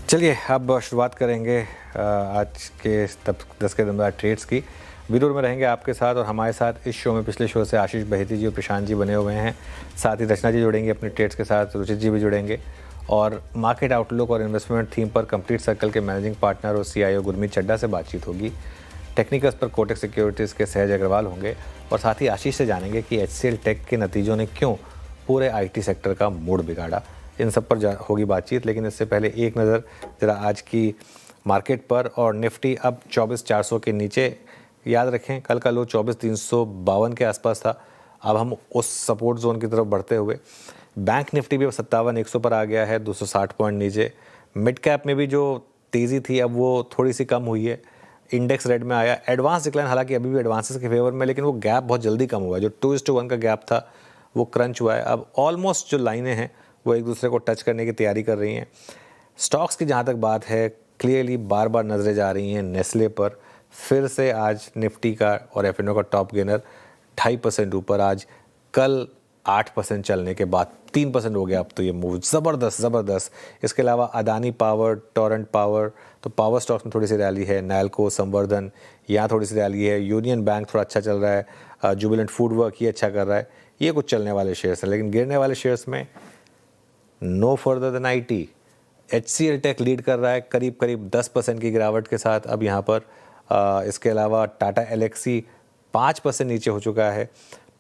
चलिए अब शुरुआत करेंगे आज के तब 10 के दमदार ट्रेड्स की। विदुर में रहेंगे आपके साथ और हमारे साथ इस शो में पिछले शो से आशीष बहेती जी और प्रशांत जी बने हुए हैं। साथ ही रचना जी जुड़ेंगे अपने ट्रेड्स के साथ, रुचित जी भी जुड़ेंगे और मार्केट आउटलुक और इन्वेस्टमेंट थीम पर कंप्लीट सर्कल के मैनेजिंग पार्टनर और CIO गुरमीत चड्ढा से बातचीत होगी। टेक्निकल्स पर कोटक सिक्योरिटीज़ के सहज अग्रवाल होंगे और साथ ही आशीष से जानेंगे कि HCL टेक के नतीजों ने क्यों पूरे IT सेक्टर का मूड बिगाड़ा। इन सब पर होगी बातचीत, लेकिन इससे पहले एक नज़र ज़रा आज की मार्केट पर। और निफ्टी अब 24,400 के नीचे, याद रखें कल का लो 24,352 के आसपास था। अब हम उस सपोर्ट जोन की तरफ बढ़ते हुए बैंक निफ्टी भी अब 57,100 पर आ गया है, 260 पॉइंट नीचे। मिड कैप में भी जो तेज़ी थी अब वो थोड़ी सी कम हुई है, इंडेक्स रेड में आया। एडवांस डिक्लाइन हालांकि अभी भी एडवांसेस के फेवर में, लेकिन वो गैप बहुत जल्दी कम हुआ है। जो 2:1 का गैप था वो क्रंच हुआ है। अब ऑलमोस्ट जो लाइनें हैं वो एक दूसरे को टच करने की तैयारी कर रही हैं। स्टॉक्स की जहाँ तक बात है, क्लियरली बार बार नजरें जा रही हैं नेस्ले पर। फिर से आज निफ्टी का और F&O का टॉप गेनर 2.5% ऊपर। आज कल 8% चलने के बाद 3% हो गया अब तो ये मूव, ज़बरदस्त। इसके अलावा अदानी पावर, टोरेंट पावर, तो पावर स्टॉक्स में थोड़ी सी रैली है। नैल्को, संवर्धन, यहाँ थोड़ी सी रैली है। यूनियन बैंक थोड़ा अच्छा चल रहा है। जुबिलेंट फूड वर्क ये अच्छा कर रहा है। ये कुछ चलने वाले शेयर्स हैं, लेकिन गिरने वाले शेयर्स में no further than IT। HCL tech lead कर रहा है करीब 10% की गिरावट के साथ अब यहाँ पर। इसके अलावा टाटा एलेक्सी 5% नीचे हो चुका है।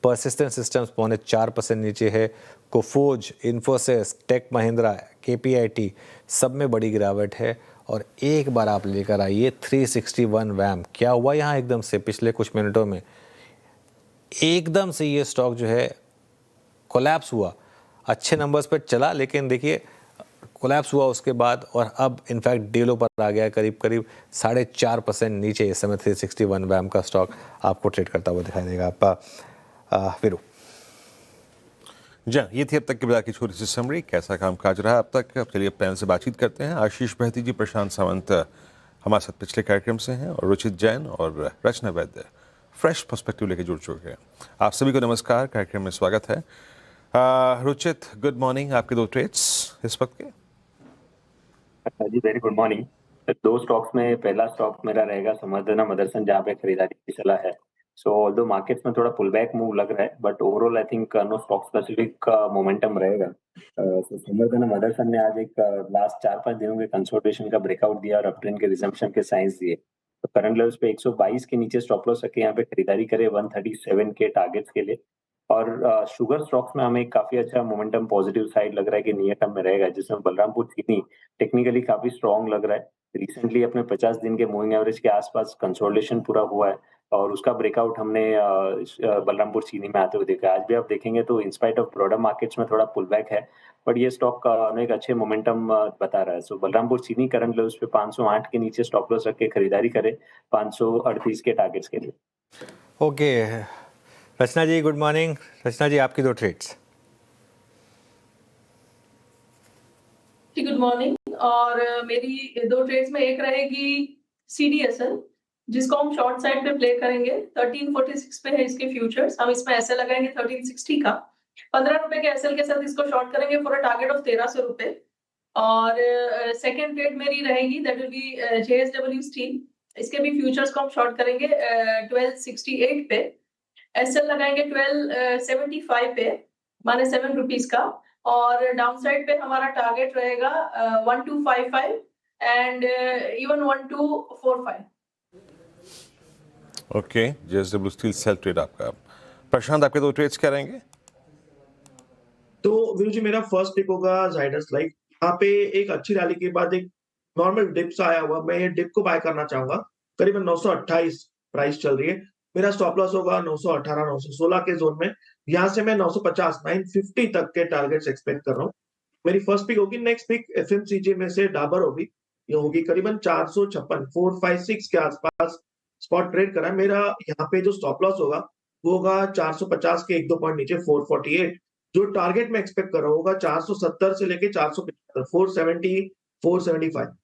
परसिस्टेंट सिस्टम्स 4% नीचे है। कोफोज, इन्फोसिस, टेक महिंद्रा, KPIT सब में बड़ी गिरावट है। और एक बार आप लेकर आइए 361 वैम, क्या हुआ यहाँ एकदम से पिछले कुछ मिनटों में एकदम से ये स्टॉक जो है कोलैप्स हुआ। अच्छे नंबर्स पर चला, लेकिन देखिए कोलैप्स हुआ उसके बाद और अब इनफैक्ट डीलों पर आ गया करीब 4.5% नीचे। इस समय 361 वैम का स्टॉक आपको ट्रेड करता हुआ दिखाई देगा। आप फिर जी, ये थी अब तक की बाजार की छोटी सी समरी। कैसा कामकाज रहा अब तक, अब चलिए पैनल से बातचीत करते हैं। आशीष बहेती जी, प्रशांत सावंत हमारे साथ पिछले कार्यक्रम से हैं और रुचित जैन और रचना वैद्य फ्रेश पर्सपेक्टिव लेके जुड़ चुके हैं। आप सभी को नमस्कार, कार्यक्रम में स्वागत है। Ruchit, good morning. आपके दो ट्रेड्स इस वक्त के? जी वेरी गुड मॉर्निंग। दो स्टॉक्स में पहला स्टॉक मेरा रहेगा संवर्धना मदरसन, जहाँ पे खरीदारी की सलाह है। सो ऑल्दो मार्केट्स में थोड़ा पुल बैक मूव लग रहा है, but overall I think no stock specific momentum रहेगा। सो संवर्धना मदरसन ने आज एक लास्ट 4-5 दिनों के कंसोलिडेशन का ब्रेकआउट दिया और अपट्रेंड के रिजम्पशन के साइंस दिए। तो करंट लेवल्स पे 122 के नीचे स्टॉप लॉस रखे, यहाँ पे खरीदारी करे 137 के टारगेट्स के लिए। और शुगर स्टॉक्स में हमें काफी अच्छा मोमेंटम पॉजिटिव साइड लग रहा है कि नियर टर्म में रहेगा, जिसमें बलरामपुर चीनी टेक्निकली काफी स्ट्रॉन्ग लग रहा है। रिसेंटली अपने 50 दिन के मूविंग एवरेज के आसपास कंसोलिडेशन पूरा हुआ है और उसका ब्रेकआउट हमने बलरामपुर चीनी में आते हुए देखा है। आज भी आप देखेंगे तो इंस्पाइट ऑफ ब्रॉडर मार्केट्स में थोड़ा पुल बैक है, बट ये स्टॉक एक अच्छे मोमेंटम बता रहा है। सो बलरामपुर चीनी करंट लेवल्स पे 508 के नीचे स्टॉप लॉस रख के खरीदारी करे 538 के टारगेट्स के लिए। ओके रचना जी, गुड मॉर्निंग। रचना जी, आपकी दो ट्रेड्स। जी गुड मॉर्निंग। और मेरी दो ट्रेड्स में एक रहेगी CDSL, जिसको हम शॉर्ट साइड पे प्ले करेंगे। 1346 पे है इसके फ्यूचर्स। हम इसमें ऐसे लगाएंगे 1360 का। 15 रुपए के एसएल के साथ इसको शॉर्ट करेंगे फॉर अ टारगेट ऑफ 1300 रुपए। और सेकेंड ट्रेड मेरी रहेगी that will be JSW steel. इसके भी फ्यूचर्स को हम शॉर्ट करेंगे 1268 पे। एसएल लगाएंगे 1275 पे, माने 7 रुपीज का। और डाउन साइड पे हमारा टारगेट रहेगा 1255 and even 1245। Okay, JSW steel sell trade आपका। प्रशांत, आपके दो ट्रेड्स क्या रहेंगे? तो वीरू जी, मेरा फर्स्ट पिक होगा जाइडस लाइफ। यहाँ पे एक अच्छी रैली के बाद एक नॉर्मल डिप्स आया हुआ, मैं ये डिप को बाय करना चाहूंगा। करीबन 928 प्राइस चल रही है। मेरा स्टॉप लॉस होगा 918 916 के जोन में। यहाँ से मैं 950 950 तक के टारगेट्स एक्सपेक्ट कर रहा हूँ। मेरी फर्स्ट पिक होगी। नेक्स्ट पिक FMCG में से डाबर होगी। ये होगी करीबन 456 456 के आसपास स्पॉट ट्रेड करा है। मेरा यहाँ पे जो स्टॉप लॉस होगा वो होगा 450 के 1-2 पॉइंट नीचे 448। जो टारगेट में एक्सपेक्ट कर रहा हूँ होगा 470 से लेके 475 470 475।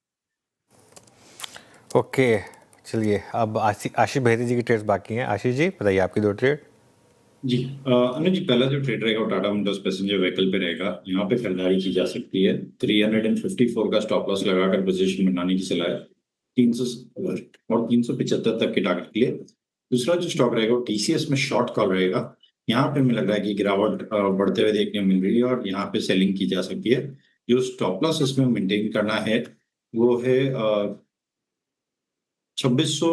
ओके चलिए, अब आशीष बहेती जी की ट्रेड्स बाकी हैं। आशीष जी बताइए आपकी दो ट्रेड। जी अनुज जी, पहला जो ट्रेड रहेगा वो टाटा मोटर्स पैसेंजर व्हीकल पे रहेगा। यहाँ पे खरीदारी की जा सकती है। 354 का स्टॉप लॉस लगाकर पोजीशन बनाने की सलाह है। 300 और 375 तक के टारगेट के लिए। दूसरा जो स्टॉक रहेगा वो टीसीएस में शॉर्ट कॉल रहेगा। यहाँ पे हमें लग रहा है कि गिरावट बढ़ते हुए देखने को मिल रही है और यहाँ पे सेलिंग की जा सकती है। जो स्टॉप लॉस इसमें मेंटेन करना है वो है 2600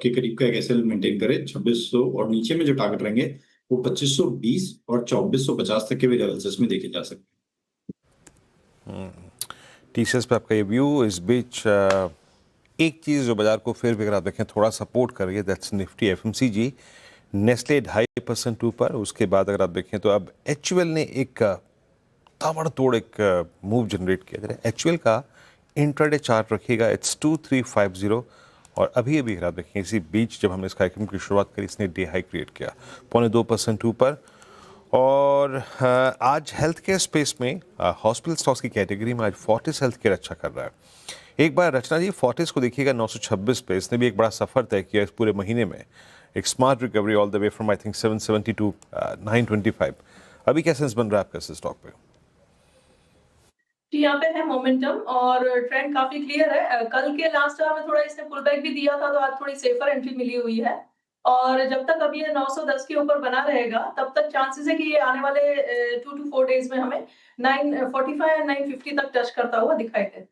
के करीब का एक एसएल मेंटेन करे। 2600 और नीचे में जो टारगेट रहेंगे वो 2520 और 2450 तक के भी लेवल्स इसमें देखे जा सकते हैं। टीसीएस पे आपका ये व्यू। इस बीच एक चीज़ जो बाजार को फिर भी अगर आप देखें थोड़ा सपोर्ट कर रही है, दैट्स निफ्टी एफएमसीजी। नेस्ले 2.5% ऊपर। उसके बाद अगर आप देखें तो अब एचयूएल ने एक ताबड़तोड़ एक मूव जनरेट किया। जरा एचयूएल का इंट्राडे चार्ट रखिएगा, इट्स 2350। और अभी अभी अगर आप देखें इसी बीच जब हमने इस कार्यक्रम की शुरुआत करी, इसने डे हाई क्रिएट किया 0.2% ऊपर। और आज हेल्थ केयर स्पेस में हॉस्पिटल स्टॉक्स की कैटेगरी में आज फोर्टिस हेल्थ केयर अच्छा कर रहा है। एक बार रचना जी फोर्टिस को देखिएगा 926 पे, इसने भी एक बड़ा सफर तय किया इस पूरे महीने में। एक smart recovery all the way from I think 770 to 925। अभी क्या सेंस बन रहा है आपका इस स्टॉक पे? जी, यहाँ पे है मोमेंटम और ट्रेंड काफी क्लियर है। कल के लास्ट आवर में थोड़ा इसने पुल बैक भी दिया था, तो आज थोड़ी सेफर एंट्री मिली हुई है। और जब तक अभी ये 910 के ऊपर बना रहेगा तब तक चांसेस है कि ये आने वाले 2 to 4 डेज में हमें 945 एंड 950 तक टच करता हुआ दिखाई दे।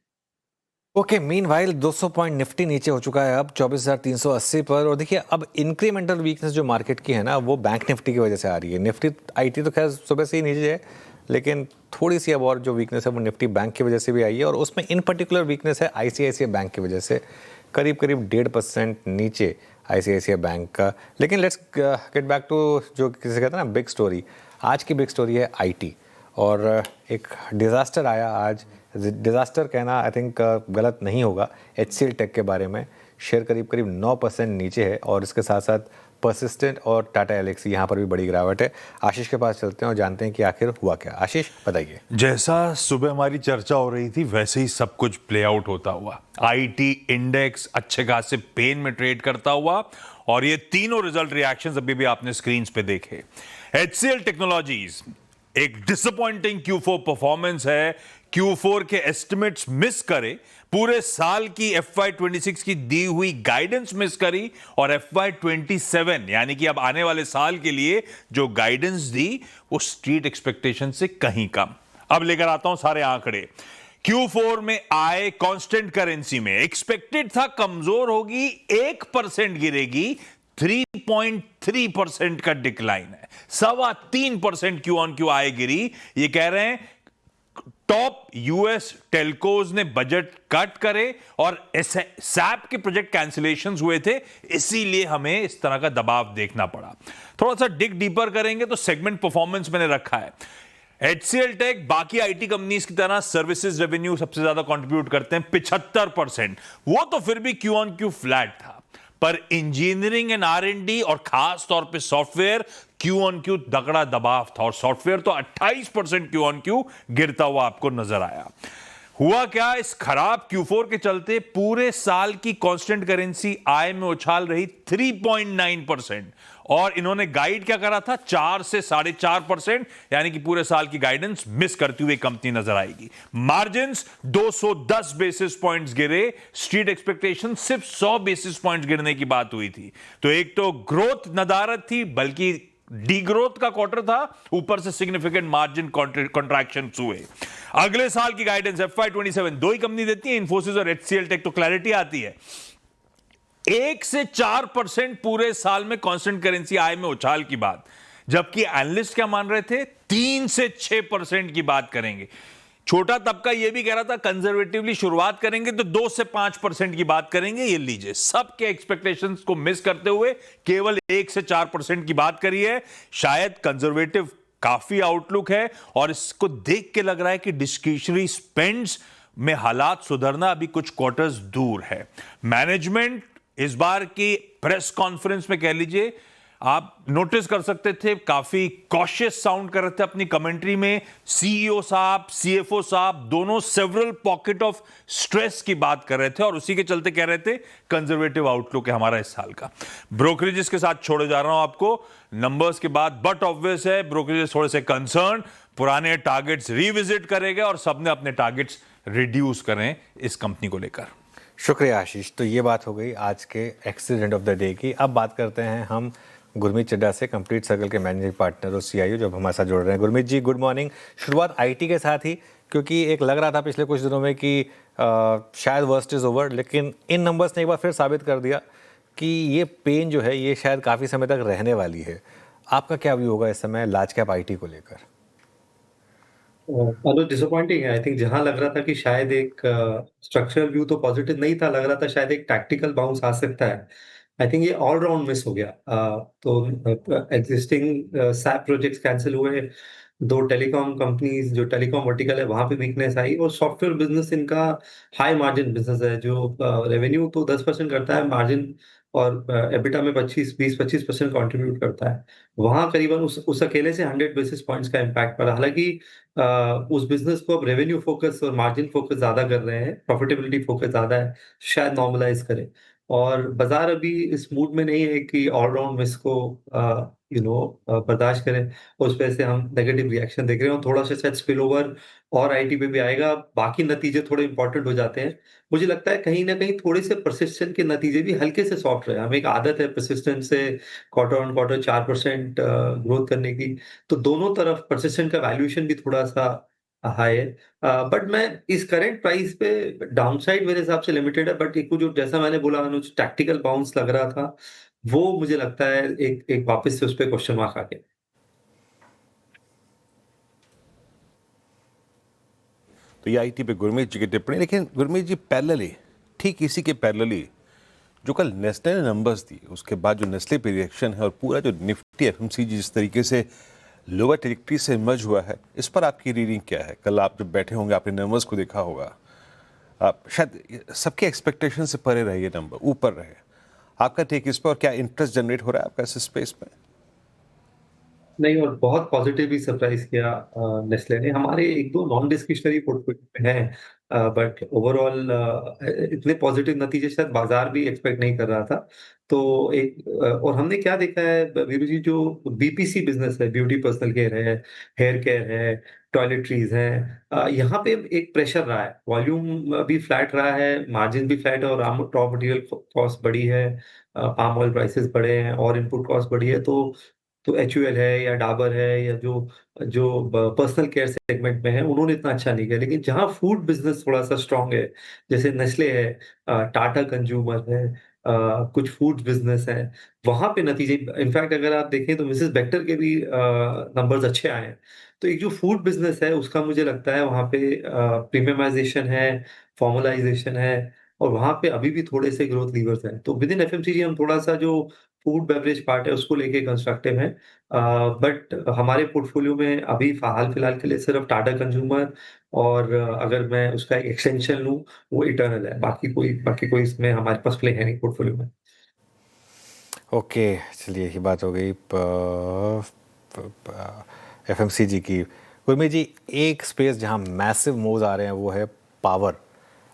ओके, मीनवाइल 200 पॉइंट निफ्टी नीचे हो चुका है अब 24,380 पर। और देखिए अब इंक्रीमेंटल वीकनेस जो मार्केट की है ना, वो बैंक निफ्टी की वजह से आ रही है। निफ्टी आईटी तो खैर सुबह से ही नीचे है, लेकिन थोड़ी सी अब और जो वीकनेस है वो निफ्टी बैंक की वजह से भी आई है। और उसमें इन पर्टिकुलर वीकनेस है आईसीआईसीआई बैंक की वजह से, करीब करीब 1.5% नीचे आईसीआईसीआई बैंक का। लेकिन लेट्स गेट बैक टू जो किसी कहते हैं ना बिग स्टोरी। आज की बिग स्टोरी है आईटी। और एक डिज़ास्टर आया आज। डिज़ास्टर कहना आई थिंक गलत नहीं होगा। एचसीएल टेक के बारे में शेयर करीब करीब 9% नीचे है। और इसके साथ साथ परसिस्टेंट और टाटा एलेक्सी यहाँ पर भी बड़ी गिरावट है। आशीष के पास चलते हैं और जानते हैं कि आखिर हुआ क्या। आशीष बताइए। जैसा सुबह हमारी चर्चा हो रही थी वैसे ही सब कुछ प्ले आउट होता हुआ। आईटी इंडेक्स अच्छे खासे पेन में ट्रेड करता हुआ और ये तीनों रिजल्ट रिएक्शंस अभी भी आपने स्क्रीन पे देखे। एचसीएल टेक्नोलॉजीज एक डिसअपॉइंटिंग Q4 परफॉर्मेंस है। Q4 के एस्टिमेट्स मिस करे, पूरे साल की FY26 की दी हुई गाइडेंस मिस करी और FY27 यानी कि अब आने वाले साल के लिए जो गाइडेंस दी वो स्ट्रीट एक्सपेक्टेशन से कहीं कम। अब लेकर आता हूं सारे आंकड़े। Q4 में आय कांस्टेंट करेंसी में एक्सपेक्टेड था कमजोर होगी, 1% गिरेगी, 3.3% का डिक्लाइन है। 3.25% क्यू ऑन क्यू आय गिरी। ये कह रहे हैं टॉप यूएस टेलकोज ने बजट कट करे और सैप के प्रोजेक्ट कैंसिलेशंस हुए थे, इसीलिए हमें इस तरह का दबाव देखना पड़ा। थोड़ा सा डिग डीपर करेंगे तो सेगमेंट परफॉर्मेंस मैंने रखा है। एचसीएल टेक बाकी आईटी कंपनीज की तरह सर्विसेज रेवेन्यू सबसे ज्यादा कंट्रीब्यूट करते हैं 75%। वो तो फिर भी क्यू ऑन क्यू फ्लैट था, पर इंजीनियरिंग एंड R&D और खास तौर पे सॉफ्टवेयर क्यू ऑन क्यू तगड़ा दबाव था और सॉफ्टवेयर तो 28% क्यू ऑन क्यू गिरता हुआ आपको नजर आया। हुआ क्या, इस खराब Q4 के चलते पूरे साल की कांस्टेंट करेंसी आय में उछाल रही 3.9% और इन्होंने गाइड क्या करा था 4 से 4.5%, यानी कि पूरे साल की गाइडेंस मिस करती हुई कंपनी नजर आएगी। मार्जिन्स 210 बेसिस पॉइंट्स गिरे, स्ट्रीट एक्सपेक्टेशन सिर्फ 100 बेसिस पॉइंट्स गिरने की बात हुई थी। तो एक तो ग्रोथ नदारत थी, बल्कि डी ग्रोथ का क्वार्टर था, ऊपर से सिग्निफिकेंट मार्जिन कॉन्ट्रैक्शन हुए। अगले साल की गाइडेंस FY27 दो ही कंपनी देती है, इन्फोसिस और एचसीएल टेक, तो क्लैरिटी आती है 1 से 4% पूरे साल में कांस्टेंट करेंसी आय में उछाल की बात, जबकि एनालिस्ट क्या मान रहे थे 3 से 6% की बात करेंगे। छोटा तबका यह भी कह रहा था कंजर्वेटिवली शुरुआत करेंगे तो 2 से 5% की बात करेंगे। ये लीजिए, सबके एक्सपेक्टेशंस को मिस करते हुए केवल 1 से 4% की बात करी है। शायद कंजर्वेटिव काफी आउटलुक है और इसको देख के लग रहा है कि डिस्क्रिशनरी स्पेंड्स में हालात सुधरना अभी कुछ क्वार्टर्स दूर है। मैनेजमेंट इस बार की प्रेस कॉन्फ्रेंस में कह लीजिए आप नोटिस कर सकते थे काफी कॉशियस साउंड कर रहे थे अपनी कमेंट्री में। सीईओ साहब, सीएफओ साहब दोनों सेवरल पॉकेट ऑफ स्ट्रेस की बात कर रहे थे और उसी के चलते कह रहे थे कंजर्वेटिव आउटलुक है हमारा इस साल का। ब्रोकरेजेस के साथ छोड़े जा रहा हूं आपको नंबर्स के बाद, बट ऑब्वियस है ब्रोकरेजेस थोड़े से कंसर्न, पुराने टारगेट्स रिविजिट करेंगे और सबने अपने टारगेट्स रिड्यूस करें इस कंपनी को लेकर। शुक्रिया आशीष। तो ये बात हो गई आज के एक्सीडेंट ऑफ द डे की। अब बात करते हैं हम गुरमीत चड्ढा से, कंप्लीट सर्कल के मैनेजिंग पार्टनर और सीईओ जो हमारे साथ जुड़ रहे हैं। गुरमीत जी गुड मॉर्निंग। शुरुआत आईटी के साथ ही, क्योंकि एक लग रहा था पिछले कुछ दिनों में कि शायद वर्स्ट इज़ ओवर, लेकिन इन नंबर्स ने एक बार फिर साबित कर दिया कि ये पेन जो है ये शायद काफ़ी समय तक रहने वाली है। आपका क्या व्यू होगा इस समय लार्ज कैप आईटी को लेकर? डिसअपॉइंटिंग है। आई थिंक जहां लग रहा था कि शायद एक स्ट्रक्चरल व्यू तो पॉजिटिव नहीं था, लग रहा था शायद एक टैक्टिकल बाउंस आ सकता है। आई थिंक ये ऑल राउंड मिस हो गया। तो एग्जिस्टिंग सैप प्रोजेक्ट्स कैंसिल हुए, दो टेलीकॉम कंपनीज जो टेलीकॉम वर्टिकल है वहां पे वीकनेस आई, और सॉफ्टवेयर बिजनेस इनका हाई मार्जिन बिजनेस है जो रेवेन्यू तो 10% करता है, मार्जिन और एबिटा में 20-25% कंट्रीब्यूट करता है। वहां करीबन उस अकेले से 100 बेसिस पॉइंट्स का इम्पैक्ट पड़ा। हालांकि उस बिजनेस को अब रेवेन्यू फोकस और मार्जिन फोकस ज्यादा कर रहे हैं, प्रॉफिटेबिलिटी फोकस ज्यादा है, शायद नॉर्मलाइज करे। और बाजार अभी इस मूड में नहीं है कि ऑलराउंड मिस को बर्दाश्त करें। उस वजह से हम नेगेटिव रिएक्शन देख रहे हैं, और थोड़ा सा शायद स्पिल ओवर और आईटी पे भी आएगा। बाकी नतीजे थोड़े इंपॉर्टेंट हो जाते हैं। मुझे लगता है कहीं ना कहीं थोड़े से परसिस्टेंट के नतीजे भी हल्के से सॉफ्ट रहे। हमें एक आदत है परसिस्टेंट से क्वार्टर ऑन क्वार्टर 4% ग्रोथ करने की, तो दोनों तरफ परसिस्टेंट का वैल्यूएशन भी थोड़ा सा हाई है। बट मैं इस करंट प्राइस पे डाउनसाइड मेरे हिसाब से लिमिटेड है, बट एक जो जैसा मैंने बोला अनुज टैक्टिकल बाउंस लग रहा था, वो मुझे लगता है एक एक वापस से उस पर क्वेश्चन मार्क आ गया। तो ये आईटी पे गुरमीत जी की टिप्पणी। लेकिन गुरमीत जी पैरेलली, ठीक इसी के पैरेलली जो कल नेस्ले ने नंबर्स दी, उसके बाद जो नेस्ले पे रिएक्शन है और पूरा जो निफ्टी एफएमसीजी जिस तरीके से लोअर ट्रैजेक्टरी से इमर्ज हुआ है, इस पर आपकी रीडिंग क्या है? कल आप जब बैठे होंगे आपने नंबर्स को देखा होगा, आप शायद सबके एक्सपेक्टेशन से परे रहे, ये नंबर ऊपर रहे। आपका टेक इस पर, और क्या इंटरेस्ट जनरेट हो रहा है आपका इस स्पेस में? नहीं, और बहुत पॉजिटिव भी सरप्राइज किया नेस्ले ने। हमारे एक दो नॉन डिस्क्रिशनरी पोर्टफोलियो में है, बट ओवरऑल इतने पॉजिटिव नतीजे शायद बाजार भी एक्सपेक्ट नहीं कर रहा था। तो और हमने क्या देखा है वीरू जी, जो बीपीसी बिजनेस है, ब्यूटी पर्सनल केयर है, हेयर केयर है, टॉयलेटरीज है, यहाँ पे एक प्रेशर रहा है। वॉल्यूम भी फ्लैट रहा है, मार्जिन भी फ्लैट है, और रॉ मटेरियल कॉस्ट बढ़ी है, पाम ऑयल प्राइसेस बढ़े हैं और इनपुट कॉस्ट बढ़ी है। तो एचयूएल है या डाबर है या जो जो पर्सनल केयर सेगमेंट में है, उन्होंने इतना अच्छा नहीं किया। लेकिन जहां फूड बिजनेस थोड़ा सा स्ट्रांग है, जैसे नेस्ले है, टाटा कंज्यूमर है, कुछ फूड बिजनेस है, वहां पे नतीजे, इनफैक्ट अगर आप देखें तो मिसेस बेक्टर के भी नंबर्स अच्छे आए हैं। तो एक जो फूड बिजनेस है उसका मुझे लगता है वहां पे प्रीमियमाइजेशन है, फॉर्मलाइजेशन है, और वहां पे अभी भी थोड़े से ग्रोथ लीवर्स हैं। तो विद इन एफएमसीजी हम थोड़ा सा जो फूड बेवरेज पार्ट है उसको लेके कंस्ट्रक्टिव है। बट हमारे पोर्टफोलियो में अभी हाल फिलहाल के लिए सिर्फ टाटा कंज्यूमर, और अगर मैं उसका एक एक्सटेंशन लूं वो इटर्नल है। बाकी कोई इसमें हमारे पास प्ले है नहीं पोर्टफोलियो में। ओके, चलिए यही बात हो गई एफएमसीजी की। गुरमीत जी, एक स्पेस जहां मैसिव मूव्स आ रहे हैं वो है पावर।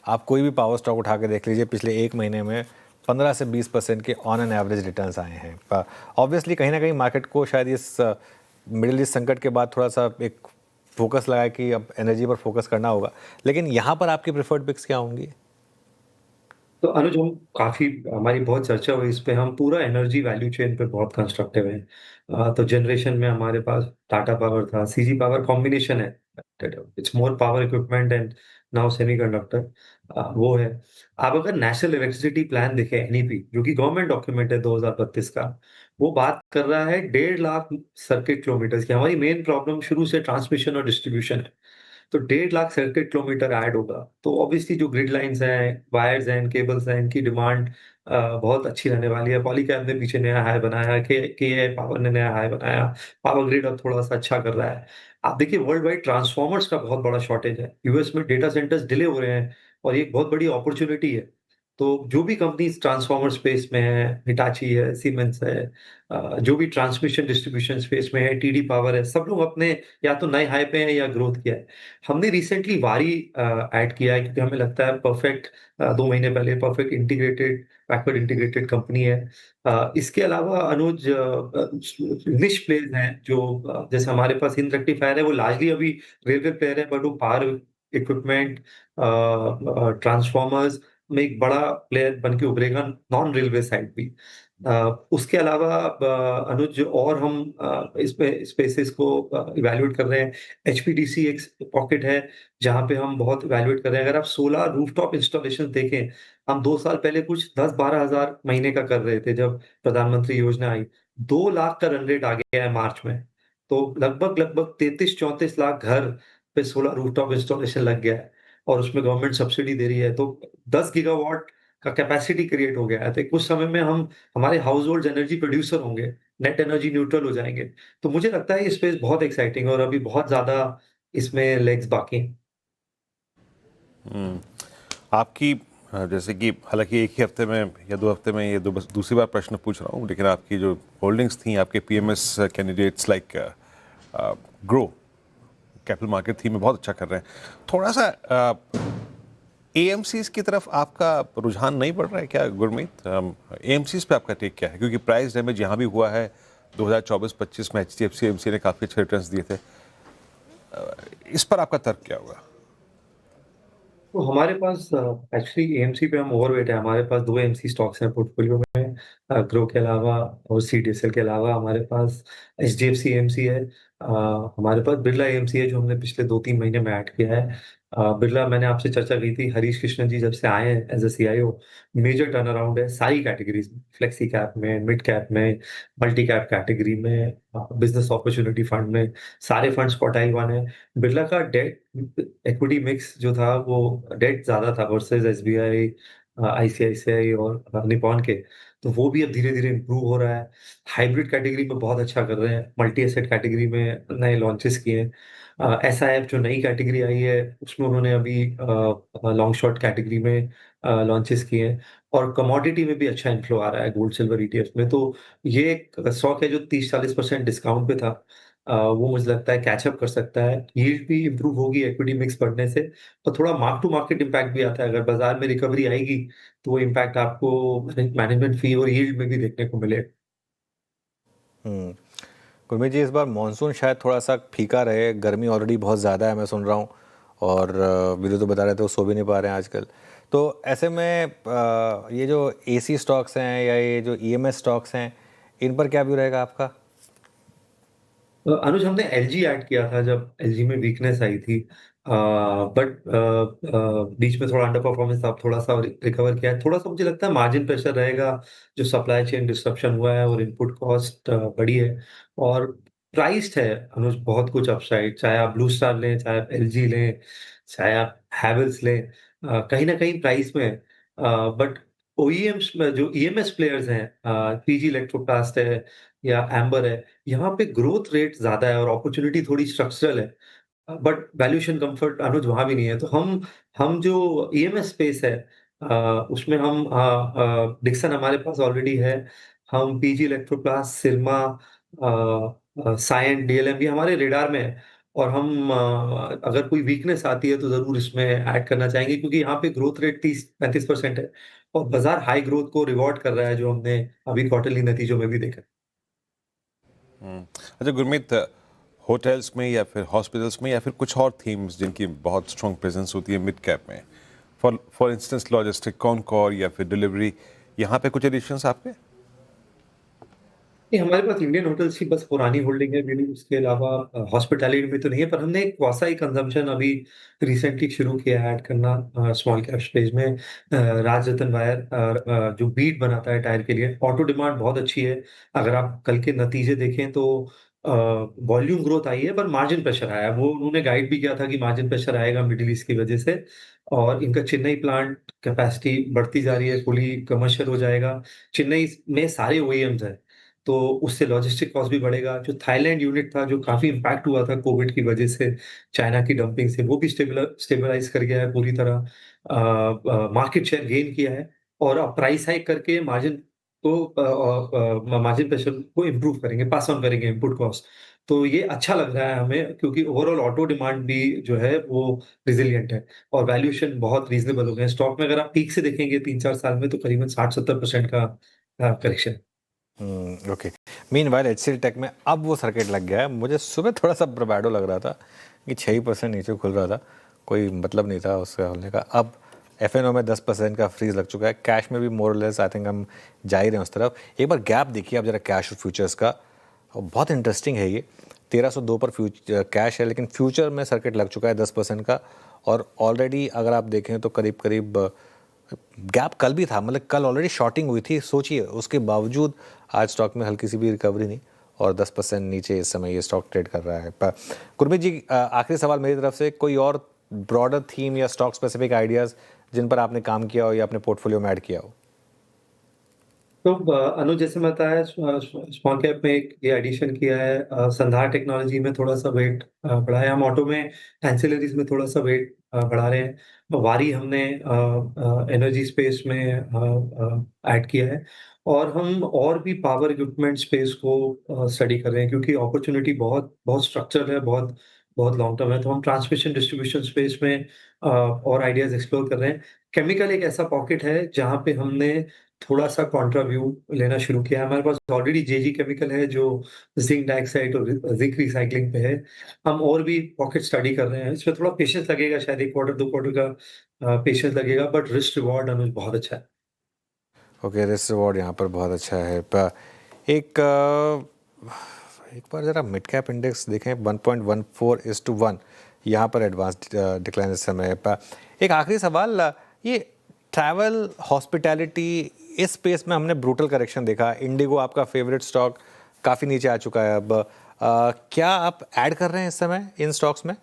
आप कोई भी पावर स्टॉक उठा के देख लीजिए, पिछले एक महीने में 15 से 20% के ऑन एन एवरेज रिटर्न्स आए हैं। ऑब्वियसली कहीं ना कहीं मार्केट को शायद इस मिडिल ईस्ट संकट के बाद थोड़ा सा एक फोकस लगा कि अब एनर्जी पर फोकस करना होगा, लेकिन यहाँ पर आपकी प्रेफर्ड पिक्स क्या होंगी? तो अनुज, हम काफी हमारी बहुत चर्चा हुई इस पे, हम पूरा एनर्जी वैल्यू चेन पे बहुत कंस्ट्रक्टिव हैं। तो जनरेशन में हमारे पास टाटा पावर था, सीजी पावर कॉम्बिनेशन है, it's more power equipment and now semiconductor, वो है। आप अगर नेशनल इलेक्ट्रिसिटी प्लान देखें, एनईपी, जो कि गवर्नमेंट डॉक्यूमेंट है 2032 का, वो बात कर रहा है 1.5 लाख सर्किट किलोमीटर की। हमारी मेन प्रॉब्लम शुरू से ट्रांसमिशन और डिस्ट्रीब्यूशन है, तो 1.5 लाख सर्किट किलोमीटर ऐड होगा। तो ऑब्वियसली जो ग्रिड लाइंस हैं, वायर्स हैं, केबल्स हैं, इनकी डिमांड बहुत अच्छी रहने वाली है। पॉलीकैब ने पीछे नया हाई बनाया, के पावर ने नया हाई बनाया, पावर ग्रिड अब थोड़ा सा अच्छा कर रहा है। आप देखिए वर्ल्ड वाइड ट्रांसफॉर्मर्स का बहुत बड़ा शॉर्टेज है, यूएस में डेटा सेंटर्स डिले हो रहे हैं, और ये एक बहुत बड़ी अपॉर्चुनिटी है। तो जो भी कंपनीज ट्रांसफॉर्मर स्पेस में है, हिटाची है, सीमेंस है, जो भी ट्रांसमिशन डिस्ट्रीब्यूशन स्पेस में है, टीडी पावर है, सब लोग अपने या तो नए हाई पे हैं या ग्रोथ किया है। हमने रिसेंटली वारी ऐड किया है क्योंकि हमें लगता है परफेक्ट 2 महीने पहले perfect integrated backward integrated company है। इसके अलावा अनुज निश प्लेयर्स हैं जो जैसे हमारे पास हिंद रेक्टिफायर है, वो लार्जली अभी रेलवे प्लेयर है, बट वो पावर इक्विपमेंट ट्रांसफॉर्मर्स में एक बड़ा प्लेयर बन के उभरेगा नॉन रेलवे साइड भी। उसके अलावा अनुज और हम इसमें स्पेसेस को इवैल्यूएट कर रहे हैं। एचपीडीसी एक पॉकेट है जहां पे हम बहुत इवैल्यूएट कर रहे हैं। अगर आप सोलर रूफटॉप इंस्टॉलेशन देखें, हम 2 साल पहले कुछ 10-12 हजार महीने का कर रहे थे जब प्रधानमंत्री योजना आई। 2 लाख का रन रेट आ गया है मार्च में। तो लगभग लगभग 33-34 लाख घर पे सोलर रूफटॉप इंस्टॉलेशन लग गया है और उसमें गवर्नमेंट सब्सिडी दे रही है। तो 10 गीगावाट का कैपेसिटी क्रिएट हो गया है। तो कुछ समय में हम हमारे हाउस होल्ड एनर्जी प्रोड्यूसर होंगे, नेट एनर्जी न्यूट्रल हो जाएंगे। तो मुझे लगता है ये स्पेस बहुत एक्साइटिंग है और अभी बहुत ज्यादा इसमें लेग्स बाकी हैं। आपकी जैसे कि हालांकि एक ही हफ्ते में या 2 हफ्ते में ये दूसरी बार प्रश्न पूछ रहा हूँ, लेकिन आपकी जो होल्डिंग्स थी आपके PMS candidates like grow capital market थी में बहुत अच्छा कर रहे हैं। थोड़ा सा एएमसीज की तरफ आपका रुझान नहीं बढ़ रहा है क्या गुरमीत? एएमसीज पे आपका टेक क्या है? क्योंकि प्राइस डैमेज यहाँ भी हुआ है 2024-25 में एचडीएफसी एएमसी ने काफ़ी अच्छे रिटर्न्स दिए थे। इस पर आपका तर्क क्या होगा? तो हमारे पास एक्चुअली एएमसी पे हम ओवरवेट है। हमारे पास 2 एएमसी स्टॉक्स हैं पोर्टफोलियो में, ग्रो के अलावा और सीडीएसएल के अलावा हमारे पास एचडीएफसी एएमसी है। हमारे पास बिरला एएमसी है जो हमने पिछले 2-3 महीने में ऐड किया है। बिरला मैंने आपसे चर्चा की थी, हरीश कृष्णन जी जब से आए हैं as a CIO, major turnaround है सारी कैटेगरीज में, फ्लेक्सी कैप में, मिड कैप में, मल्टी कैप कैटेगरी में, बिजनेस अपॉर्चुनिटी फंड में, सारे फंड्स क्वार्टाइल 1 है। बिरला का डेट इक्विटी मिक्स जो था वो डेट ज्यादा था वर्सेस एसबीआई, आईसीआईसीआई और निपॉन के। तो वो भी अब धीरे धीरे इंप्रूव हो रहा है। हाइब्रिड कैटेगरी में बहुत अच्छा कर रहे हैं, मल्टी एसेट कैटेगरी में नए लॉन्चेस किए हैं। एसआईएफ जो नई कैटेगरी आई है उसमें उन्होंने अभी लॉन्ग शॉर्ट कैटेगरी में लॉन्चेस किए हैं। और कमोडिटी में भी अच्छा इन्फ्लो आ रहा है गोल्ड सिल्वर ईटीएफ में। तो ये एक स्टॉक है जो 30-40% डिस्काउंट पे था। वो मुझे लगता है कैचअप कर सकता है। यील्ड भी इंप्रूव होगी एक्विटी मिक्स बढ़ने से, और थोड़ा मार्क टू मार्केट इम्पैक्ट भी आता है। अगर बाजार में रिकवरी आएगी तो वो इम्पैक्ट आपको मैनेजमेंट फी और यील्ड में भी देखने को मिलेगा। गुरमीत जी, इस बार मानसून शायद थोड़ा सा फीका रहे, गर्मी ऑलरेडी बहुत ज़्यादा है मैं सुन रहा हूँ, और विद्युत तो बता रहे थे वो सो भी नहीं पा रहे हैं आजकल। तो ऐसे में ये जो एसी स्टॉक्स हैं या ये जो ईएमएस स्टॉक्स हैं, इन पर क्या व्यू रहेगा आपका? अनुज, हमने एलजी ऐड किया था जब एलजी में वीकनेस आई थी, बट बीच में थोड़ा अंडर परफॉर्मेंस था, अब थोड़ा सा रिकवर किया है। थोड़ा सा मुझे लगता है मार्जिन प्रेशर रहेगा, जो सप्लाई चेन डिस्ट्रप्शन हुआ है और इनपुट कॉस्ट बढ़ी है, और प्राइस्ड है अनुज बहुत कुछ अपसाइड। चाहे आप ब्लू स्टार लें, चाहे आप एलजी लें, चाहे आप हैवेल्स लें, कहीं ना कहीं प्राइस में। बट ओईएम्स में जो ईएमएस प्लेयर्स हैं, पीजी इलेक्ट्रोप्लास्ट है या एम्बर है, यहाँ पे ग्रोथ रेट ज्यादा है और अपॉर्चुनिटी थोड़ी स्ट्रक्चरल है, बट वैल्यूएशन कंफर्ट अनुज वहां भी नहीं है। तो हम जो ईएमएस स्पेस है उसमें हम डिक्सन हमारे पास ऑलरेडी है। हम पीजी इलेक्ट्रोप्लास्ट, सिरमा, सायन, डीएलएम भी हमारे रेडार में है। और हम अगर कोई वीकनेस आती है तो जरूर इसमें ऐड करना चाहेंगे, क्योंकि यहाँ पे ग्रोथ रेट 30-35% है और बाजार हाई ग्रोथ को रिवॉर्ड कर रहा है, जो हमने अभी क्वार्टरली नतीजों में भी देखा। अच्छा गुरमीत, होटल्स में या फिर हॉस्पिटल्स में या फिर कुछ और थीम्स जिनकी बहुत स्ट्रॉन्ग प्रेजेंस होती है मिड कैप में, फॉर इंस्टेंस लॉजिस्टिक, कॉनकॉर या फिर डिलीवरी, यहाँ पे कुछ एडिशंस आपके? नहीं, हमारे पास इंडियन होटल्स की बस पुरानी होल्डिंग है मेरी। उसके अलावा हॉस्पिटैलिटी में तो नहीं है, पर हमने एक वासाई कंजम्पशन अभी रिसेंटली शुरू किया है ऐड करना स्मॉल कैप स्पेस में। राज रतन वायर जो बीट बनाता है टायर के लिए, ऑटो डिमांड बहुत अच्छी है। अगर आप कल के नतीजे देखें तो वॉल्यूम ग्रोथ आई है, पर मार्जिन प्रेशर आया है। वो उन्होंने गाइड भी किया था कि मार्जिन प्रेशर आएगा मिडिल ईस्ट की वजह से, और इनका चेन्नई प्लांट कैपेसिटी बढ़ती जा रही है, फुली कमर्शियल हो जाएगा। चेन्नई में सारे ओईएम्स है, तो उससे लॉजिस्टिक कॉस्ट भी बढ़ेगा। जो थाईलैंड यूनिट था जो काफी इम्पैक्ट हुआ था कोविड की वजह से, चाइना की डंपिंग से, वो भी स्टेबलाइज कर गया है पूरी तरह, मार्केट शेयर गेन किया है। और प्राइस हाइक करके मार्जिन प्रेशर को इम्प्रूव करेंगे, पास ऑन करेंगे इनपुट कॉस्ट। तो ये अच्छा लग रहा है हमें, क्योंकि ओवरऑल ऑटो डिमांड भी जो है वो रिजिलिएंट है और वैल्यूएशन बहुत रीजनेबल हो गए हैं। स्टॉक में अगर आप पीक से देखेंगे 3-4 साल में, तो करीबन 60-70% का correction. Okay. Meanwhile HCL tech में अब वो सर्किट लग गया है। मुझे सुबह थोड़ा सा ब्रवाडो लग रहा था कि 6% नीचे खुल रहा था, कोई मतलब नहीं था उसका होने का। अब एफएनओ में 10% का फ्रीज लग चुका है। कैश में भी मोर लेस आई थिंक हम जा ही रहे हैं उस तरफ। एक बार गैप देखिए आप जरा कैश और फ्यूचर्स का, और बहुत इंटरेस्टिंग है ये। 1302 पर कैश है, लेकिन फ्यूचर में सर्किट लग चुका है 10% का। और ऑलरेडी अगर आप देखें तो करीब करीब गैप कल भी था, मतलब कल ऑलरेडी शॉर्टिंग हुई थी। सोचिए उसके बावजूद आज स्टॉक में हल्की सी भी रिकवरी नहीं, और 10% नीचे इस समय ये स्टॉक ट्रेड कर रहा है। पर गुरमीत जी, आखिरी सवाल मेरी तरफ से, कोई और ब्रॉडर थीम या स्टॉक स्पेसिफिक आइडियाज़ जिन पर आपने काम किया हो या अपने पोर्टफोलियो में ऐड किया हो? तो अनुज, जैसे बताया, स्मॉल कैप में एक ये एडिशन किया है। संधार टेक्नोलॉजी में थोड़ा सा वेट बढ़ा है। हम ऑटो में, एंसिलरीज में थोड़ा सा वेट बढ़ा रहे हैं। वारी हमने एनर्जी स्पेस में ऐड किया है। और हम और भी पावर इक्विपमेंट स्पेस को स्टडी कर रहे हैं, क्योंकि अपॉर्चुनिटी बहुत बहुत स्ट्रक्चरल है, बहुत बहुत लॉन्ग टर्म है। तो हम ट्रांसमिशन डिस्ट्रीब्यूशन स्पेस में और आइडियाज एक्सप्लोर कर रहे हैं। केमिकल एक ऐसा पॉकेट है जहाँ पे हमने थोड़ा सा कॉन्ट्रा व्यू लेना शुरू किया है। हमारे पास ऑलरेडी जेजी केमिकल है जो जिंक डाइऑक्साइड और जिंक रिसाइकलिंग पे है। हम और भी पॉकेट स्टडी कर रहे हैं। इसमें थोड़ा पेशेंस लगेगा, शायद 1 क्वार्टर 2 क्वार्टर का पेशेंस लगेगा, बट रिस्क रिवॉर्ड अनुज बहुत अच्छा है। ओके, रिस्क रिवॉर्ड यहाँ पर बहुत अच्छा है। पर एक बार ज़रा मिड कैप इंडेक्स देखें, 1.14:1 यहाँ पर एडवांस डिक्लाइन इस समय है। पर एक आखिरी सवाल, ये ट्रैवल हॉस्पिटैलिटी इस स्पेस में हमने ब्रूटल करेक्शन देखा। इंडिगो आपका फेवरेट स्टॉक काफ़ी नीचे आ चुका है अब। क्या आप ऐड कर रहे हैं इस समय इन स्टॉक्स में?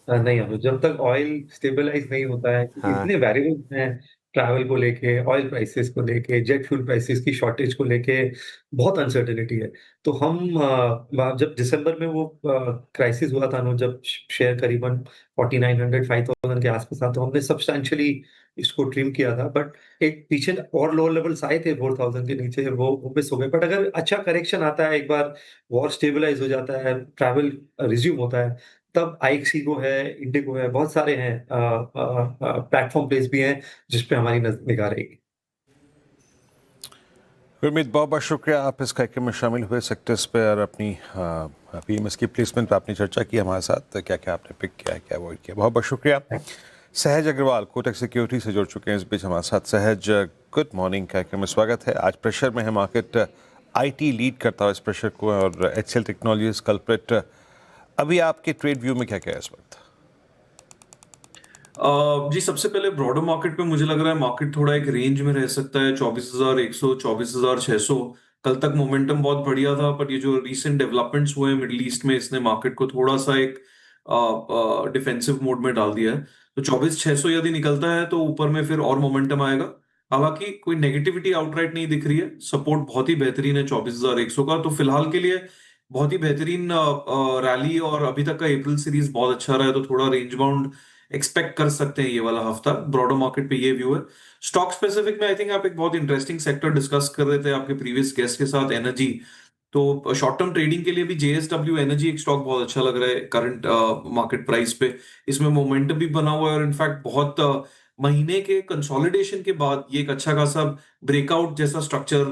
नहीं अनुज, जब तक ऑयल स्टेबलाइज नहीं होता है, क्योंकि हाँ, इतने वेरिएबल्स हैं ट्रैवल को लेके, ऑयल प्राइसेस को लेके, जेट फ्यूल प्राइसेस की शॉर्टेज को लेके, बहुत अनसर्टेनिटी है। तो हम जब दिसंबर में वो क्राइसिस हुआ था अनुज, जब शेयर करीबन 4900-5000 के आसपास था, तो हमने सब्सटैंशियली इसको ट्रिम किया था। बट एक पीछे और लोअर लेवल्स आए थे 4000 के नीचे, वो मिस हो गए। बट अगर अच्छा करेक्शन आता है, एक बार वॉर स्टेबलाइज हो जाता है, ट्रैवल रिज्यूम होता है, तब आईएक्सीगो है, इंडिगो है, बहुत सारे हैं, प्लेटफॉर्म प्लेस भी हैं जिस पे हमारी निगाह रहेगी। गुरमीत, बहुत बहुत शुक्रिया, आप इस कार्यक्रम में शामिल हुए सेक्टर्स पे और अपनी पीएमएस की प्लेसमेंट पर आपने चर्चा की हमारे साथ। क्या क्या आपने पिक किया है, क्या अवॉइड किया, बहुत बहुत शुक्रिया। सहज अग्रवाल कोटक सिक्योरिटी से जुड़ चुके हैं इस बीच हमारे साथ। सहज, गुड मॉर्निंग, कार्यक्रम में स्वागत है। आज प्रेशर में है मार्केट, आईटी लीड करता है इस प्रेशर को और एचसीएल टेक्नोलॉजीज कल्प्रिट। अभी आपके ट्रेड व्यू में क्या क्या है इस वक्त? जी, सबसे पहले ब्रॉडर मार्केट पे मुझे लग रहा है मार्केट थोड़ा एक रेंज में रह सकता है, 24,100 24,600। कल तक मोमेंटम बहुत बढ़िया था, पर ये जो रिसेंट डेवलपमेंट्स हुए हैं मिडिल ईस्ट में, इसने मार्केट को थोड़ा सा एक डिफेंसिव मोड में डाल दिया है। तो 24,600 यदि निकलता है तो ऊपर में फिर और मोमेंटम आएगा। हालांकि कोई नेगेटिविटी आउटराइट नहीं दिख रही है, सपोर्ट बहुत ही बेहतरीन है 24,100 का। तो फिलहाल के लिए बहुत ही बेहतरीन रैली, और अभी तक का अप्रैल सीरीज बहुत अच्छा रहा है, तो थोड़ा रेंज बाउंड एक्सपेक्ट कर सकते हैं ये वाला हफ्ता। ब्रॉडर मार्केट पे ये व्यू है। स्टॉक स्पेसिफिक में आई थिंक आप एक बहुत इंटरेस्टिंग सेक्टर डिस्कस कर रहे थे आपके प्रीवियस गेस्ट के साथ, एनर्जी। तो शॉर्ट टर्म ट्रेडिंग के लिए भी जेएसडब्ल्यू एनर्जी एक स्टॉक बहुत अच्छा लग रहा है करंट मार्केट प्राइस पे। इसमें मोमेंटम भी बना हुआ है, और इनफैक्ट बहुत महीने के कंसोलिडेशन के बाद ये एक अच्छा खासा ब्रेकआउट जैसा स्ट्रक्चर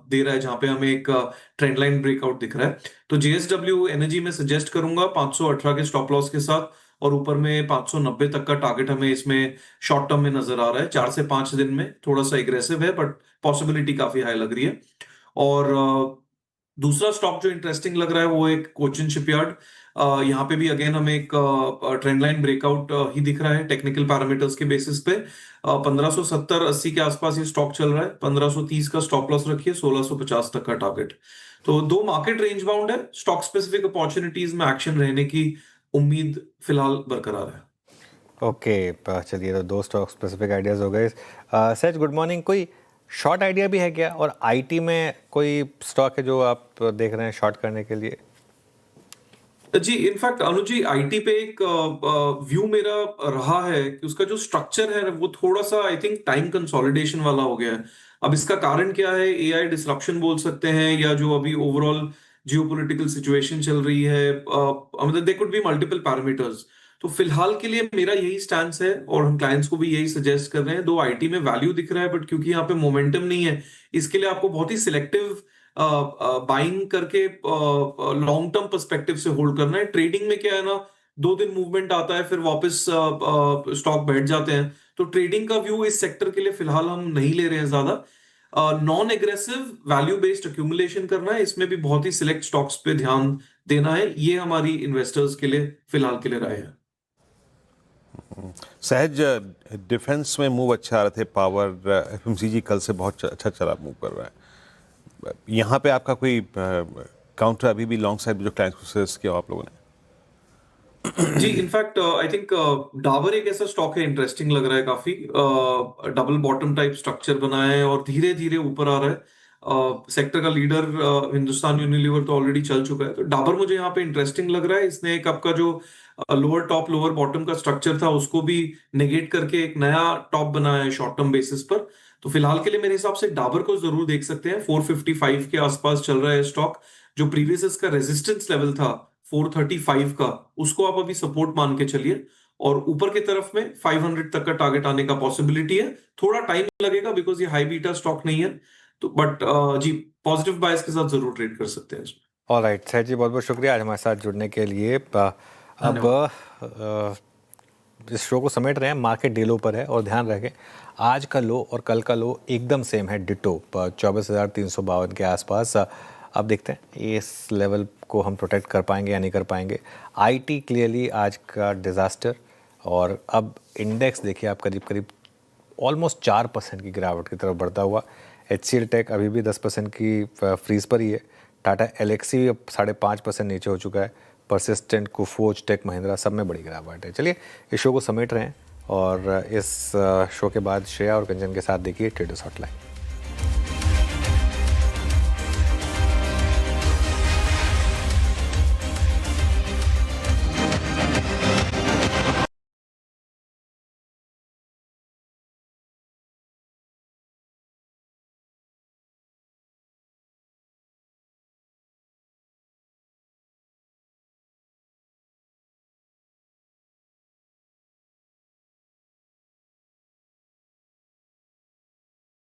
दे रहा है, जहां पे हमें एक ट्रेंड लाइन ब्रेकआउट दिख रहा है। तो जेएसडब्ल्यू एनर्जी में सजेस्ट करूंगा 518 के स्टॉप लॉस के साथ, और ऊपर में 590 तक का टारगेट हमें इसमें शॉर्ट टर्म में नजर आ रहा है। 4 से 5 दिन में थोड़ा सा एग्रेसिव है, बट पॉसिबिलिटी काफी हाई लग रही है। और दूसरा स्टॉक जो इंटरेस्टिंग लग रहा है वो एक कोचिन शिपयार्ड। यहाँ पे भी अगेन हमें एक ट्रेंड लाइन ब्रेकआउट ही दिख रहा है टेक्निकल पैरामीटर्स के बेसिस पे। 1570-80 के आसपास ये स्टॉक चल रहा है। 1530 का स्टॉप लॉस रखिए, 1650 तक का टारगेट। तो दो मार्केट रेंज बाउंड है, स्टॉक स्पेसिफिक अपॉर्चुनिटीज में एक्शन रहने की उम्मीद फिलहाल बरकरार है। ओके, चलिए, तो दो स्टॉक स्पेसिफिक आइडियाज़ हो गए। सच, गुड मॉर्निंग, कोई शॉर्ट आइडिया भी है क्या? और आईटी में कोई स्टॉक है जो आप देख रहे हैं शॉर्ट करने के लिए? जी इनफैक्ट अनुज जी आईटी पे एक व्यू मेरा रहा है कि उसका जो स्ट्रक्चर है वो थोड़ा सा आई थिंक टाइम कंसोलिडेशन वाला हो गया है। अब इसका कारण क्या है, एआई डिसरप्शन बोल सकते हैं या जो अभी ओवरऑल जियोपॉलिटिकल सिचुएशन चल रही है, मतलब they could be multiple parameters. तो फिलहाल के लिए मेरा यही स्टैंड है और हम क्लाइंट्स को भी यही सजेस्ट कर रहे हैं। दो आईटी में वैल्यू दिख रहा है बट क्योंकि यहाँ पे मोमेंटम नहीं है, इसके लिए आपको बहुत ही सिलेक्टिव बाइंग करके लॉन्ग टर्म पर्सपेक्टिव से होल्ड करना है। ट्रेडिंग में क्या है ना, 2 दिन मूवमेंट आता है फिर वापस स्टॉक बैठ जाते हैं। तो ट्रेडिंग का व्यू इस सेक्टर के लिए फिलहाल हम नहीं ले रहे हैं ज्यादा। Non aggressive value based accumulation करना है, इसमें भी बहुत ही सिलेक्ट स्टॉक्स पे ध्यान देना है। ये हमारी इन्वेस्टर्स के लिए फिलहाल के लिए राय है। सहज, डिफेंस में मूव अच्छा आ रहे थे, पावर एफएमसीजी कल से बहुत अच्छा चला मूव कर रहा है। यहाँ पे आपका कोई काउंटर अभी भी लॉन्ग साइड जो क्लाइंट्स को सजेस्ट किया आप लोगों ने? जी इनफैक्ट आई थिंक डाबर एक ऐसा स्टॉक है, इंटरेस्टिंग लग रहा है काफी। डबल बॉटम टाइप स्ट्रक्चर बना है और धीरे धीरे ऊपर आ रहा है। सेक्टर का लीडर हिंदुस्तान यूनिलीवर तो ऑलरेडी चल चुका है, तो डाबर मुझे यहाँ पे इंटरेस्टिंग लग रहा है। इसने एक आपका जो लोअर टॉप लोअर बॉटम का स्ट्रक्चर था उसको भी नेगेट करके एक नया टॉप बनाया है शॉर्ट टर्म बेसिस पर। तो फिलहाल के लिए मेरे हिसाब से डाबर को जरूर देख सकते हैं। 455 के आसपास चल रहा है स्टॉक। जो प्रीवियस इसका रेजिस्टेंस लेवल था 435 का, उसको आप अभी सपोर्ट मान के चलिए और ऊपर की तरफ में 500 तक का टारगेट आने का पॉसिबिलिटी है। थोड़ा टाइम लगेगा बिकॉज ये हाई बीटा स्टॉक नहीं है, तो बट जी पॉजिटिव बायस के साथ जरूर ट्रेड कर सकते हैं इसमें। ऑलराइट सहज जी, बहुत बहुत शुक्रिया आज हमारे साथ जुड़ने के लिए। अब इस शो को समेट रहे हैं, मार्केट डीलों पर है और ध्यान रखें आज का लो और कल का लो एकदम सेम है, डिटो 24,352 के आसपास। अब देखते हैं इस लेवल को हम प्रोटेक्ट कर पाएंगे या नहीं कर पाएंगे। आईटी क्लियरली आज का डिज़ास्टर, और अब इंडेक्स देखिए आप करीब करीब ऑलमोस्ट 4% की गिरावट की तरफ बढ़ता हुआ। HCL टेक अभी भी 10% की फ्रीज पर ही है। टाटा एलेक्सी अब 5.5% नीचे हो चुका है। परसिस्टेंट, कुफोज, टेक महिंद्रा सब में बड़ी गिरावट है। चलिए इस शो को समेट रहे हैं और इस शो के बाद श्रेया और कंचन के साथ देखिए ट्रेडर्स हॉटलाइन।